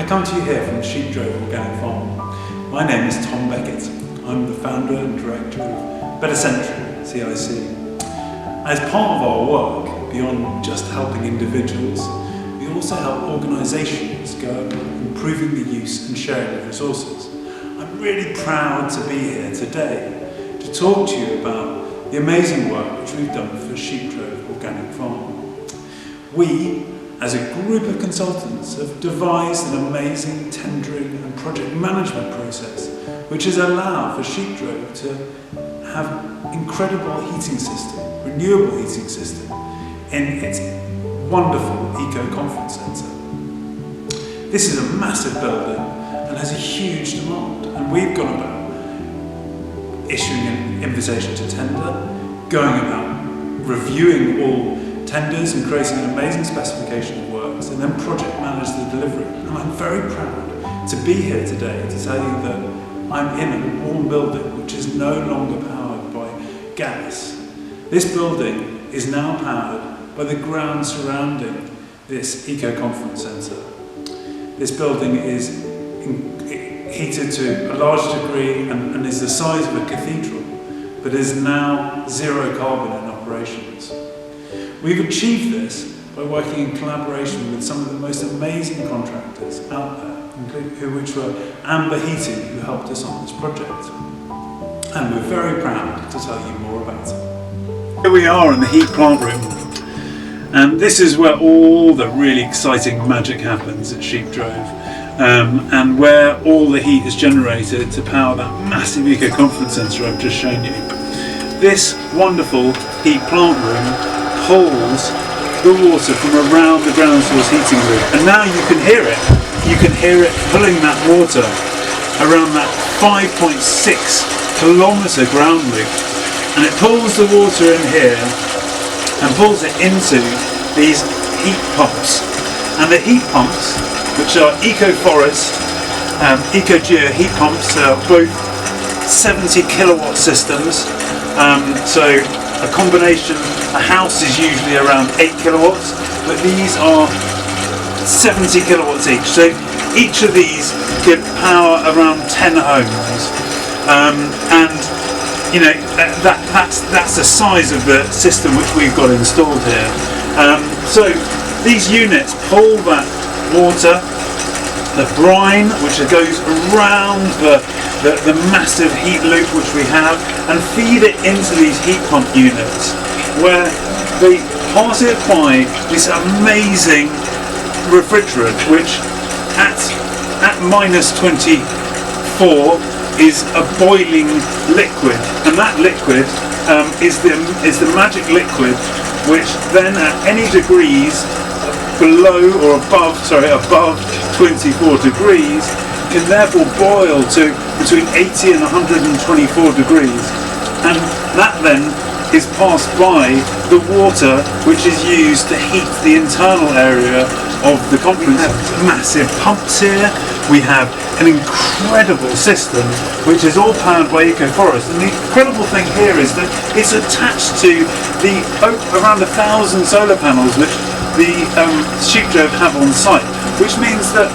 come to you here from Sheepdrove Organic Farm. My name is Tom Beckett. I'm the founder and director of Better Century, CIC. As part of our work, beyond just helping individuals, we also help organisations go about improving the use and sharing of resources. I'm really proud to be here today to talk to you about the amazing work which we've done for Sheepdrove Organic Farm. We, as a group of consultants, have devised an amazing tendering and project management process which has allowed for Sheepdrove to have incredible heating system, renewable heating system in its wonderful eco-conference centre. This is a massive building and has a huge demand, and we've gone about issuing an invitation to tender, going about reviewing all tenders and creating an amazing specification of works, and then project manage the delivery. And I'm very proud to be here today to tell you that I'm in a warm building which is no longer powered by gas. This building is now powered by the ground surrounding this eco-conference centre. This building is heated to a large degree and is the size of a cathedral, but is now zero carbon in operations. We've achieved this by working in collaboration with some of the most amazing contractors out there, which were Amber Heating, who helped us on this project. And we're very proud to tell you more about it. Here we are in the heat plant room, and this is where all the really exciting magic happens at Sheepdrove, and where all the heat is generated to power that massive eco-conference centre I've just shown you. This wonderful heat plant room pulls the water from around the ground source heating loop, and now you can hear it. You can hear it pulling that water around that 5.6 kilometre ground loop, and it pulls the water in here and pulls it into these heat pumps. And the heat pumps, which are EcoForest, EcoGeo heat pumps, are both 70 kilowatt systems. So a combination, a house is usually around 8 kilowatts, but these are 70 kilowatts each. So each of these could power around 10 homes. And you know, that's the size of the system which we've got installed here. So these units pull that water, the brine, which goes around the massive heat loop which we have, and feed it into these heat pump units, where they pass it by this amazing refrigerant, which at minus 24 is a boiling liquid, and that liquid is the magic liquid which then at any degrees below or above 24 degrees can therefore boil to between 80 and 124 degrees, and that then is passed by the water which is used to heat the internal area of the conference centre. Massive pumps here. We have an incredible system which is all powered by EcoForest, and the incredible thing here is that it's attached to the around 1,000 solar panels which the Sheepdrove have on site, which means that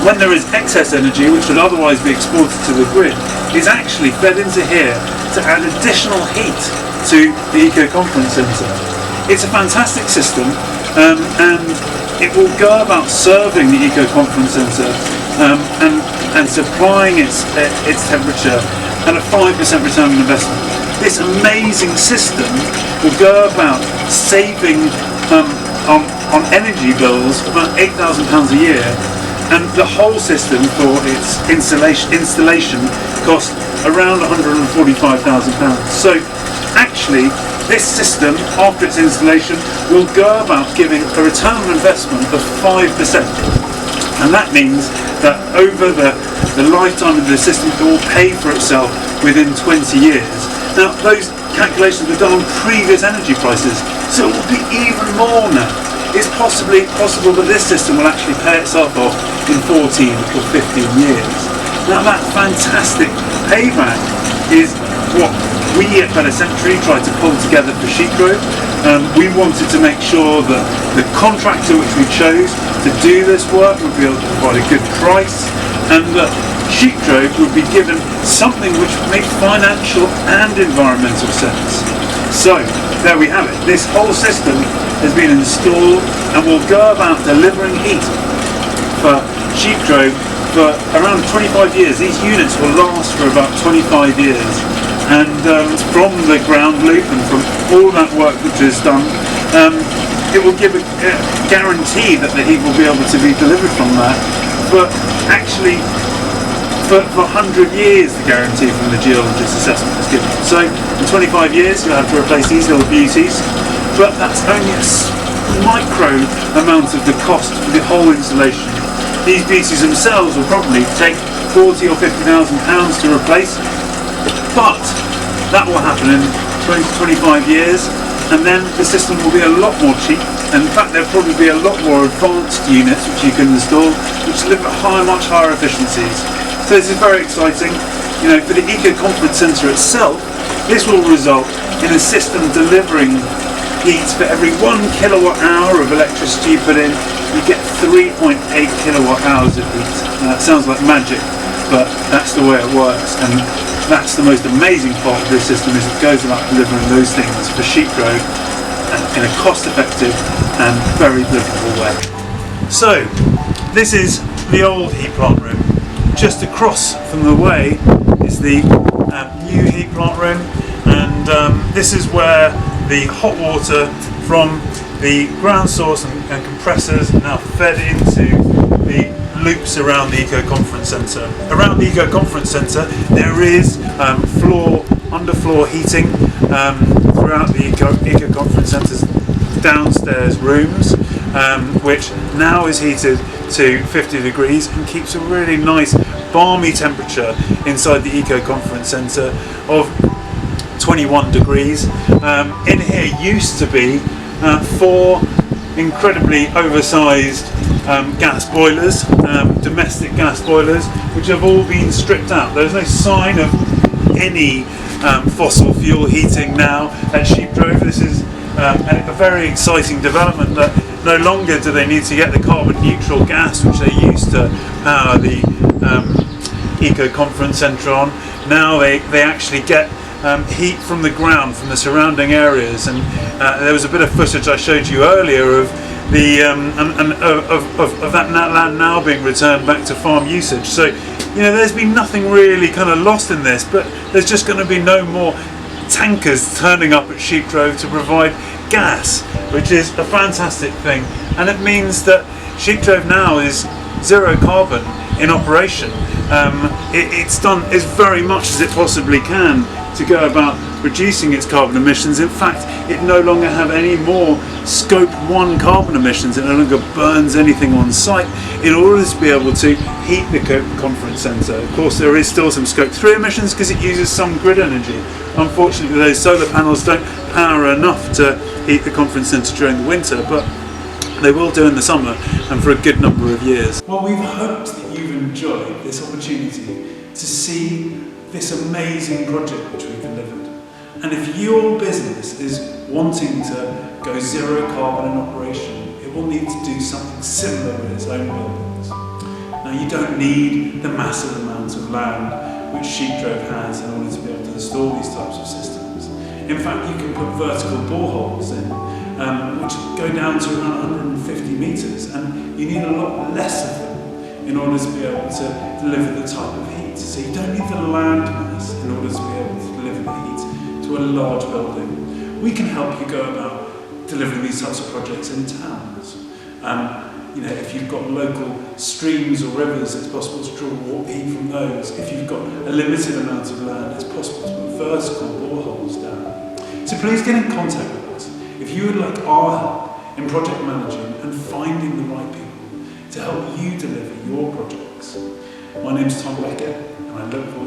when there is excess energy which would otherwise be exported to the grid, is actually fed into here to add additional heat to the eco-conference centre. It's a fantastic system, and it will go about serving the eco-conference centre and supplying its temperature at a 5% return on investment. This amazing system will go about saving on energy bills about £8,000 a year, and the whole system for its installation cost around £145,000. So actually this system, after its installation, will go about giving a return on investment of 5%, and that means that over the lifetime of the system it will pay for itself within 20 years. Now those calculations were done on previous energy prices, so it will be even more now. It's possible that this system will actually pay itself off in 14 or 15 years. Now that fantastic payback is what we at Better Century tried to pull together for Sheepdrove. We wanted to make sure that the contractor which we chose to do this work would be able to provide a good price, and that Sheepdrove would be given something which made financial and environmental sense. So there we have it. This whole system has been installed and will go about delivering heat for Sheepdrove for around 25 years. These units will last for about 25 years. And from the ground loop and from all that work which is done, it will give a guarantee that the heat will be able to be delivered from that. But actually, for 100 years the guarantee from the geologist assessment is given. So in 25 years you'll have to replace these little beauties, but that's only a micro amount of the cost for the whole installation. These beauties themselves will probably take 40 or 50,000 pounds to replace, but that will happen in 20 to 25 years, and then the system will be a lot more cheap, and in fact there'll probably be a lot more advanced units which you can install which deliver much higher efficiencies. So this is very exciting. You know, for the Eco Conference Centre itself, this will result in a system delivering heat for every 1 kilowatt hour of electricity you put in, you get 3.8 kilowatt hours of heat. That sounds like magic, but that's the way it works, and that's the most amazing part of this system, is it goes about delivering those things for Sheepdrove in a cost-effective and very livable way. So this is the old heat plant room. Just across from the way is the new heat plant room, and this is where the hot water from the ground source and compressors are now fed into the loops around the Eco Conference Centre. Around the Eco Conference Centre there is underfloor heating throughout the Eco Conference Centre's downstairs rooms, which now is heated to 50 degrees and keeps a really nice balmy temperature inside the Eco Conference Centre of 21 degrees. In here used to be 4 incredibly oversized gas boilers, domestic gas boilers, which have all been stripped out. There's no sign of any fossil fuel heating now at Sheepdrove. This is a very exciting development, that no longer do they need to get the carbon neutral gas which they used to power the Eco Conference Centre on. Now they actually get heat from the ground, from the surrounding areas, and there was a bit of footage I showed you earlier of the of that land now being returned back to farm usage. So you know, there's been nothing really kind of lost in this, but there's just going to be no more tankers turning up at Sheepdrove to provide gas, which is a fantastic thing, and it means that Sheepdrove now is zero carbon in operation. It's done as very much as it possibly can to go about reducing its carbon emissions. In fact, it no longer have any more scope 1 carbon emissions. It no longer burns anything on site in order to be able to heat the conference centre. Of course, there is still some scope 3 emissions because it uses some grid energy. Unfortunately, those solar panels don't power enough to heat the conference centre during the winter, but they will do in the summer and for a good number of years. Well, we've hoped that you've enjoyed this opportunity to see this amazing project which we've delivered. And if your business is wanting to go zero carbon in operation, it will need to do something similar with its own buildings. Now, you don't need the massive amounts of land which Sheepdrove has in order to be able to install these types of systems. In fact, you can put vertical boreholes in, which go down to around 150 metres, and you need a lot less of them in order to be able to deliver the type of heat. So you don't need the land mass in order to be able to deliver the heat to a large building. We can help you go about delivering these types of projects in towns. You know, if you've got local streams or rivers, it's possible to draw heat from those. If you've got a limited amount of land, it's possible to put vertical boreholes down. So please get in contact with us if you would like our help in project managing and finding the right people to help you deliver your projects. My name's Tom Beckett, and I look forward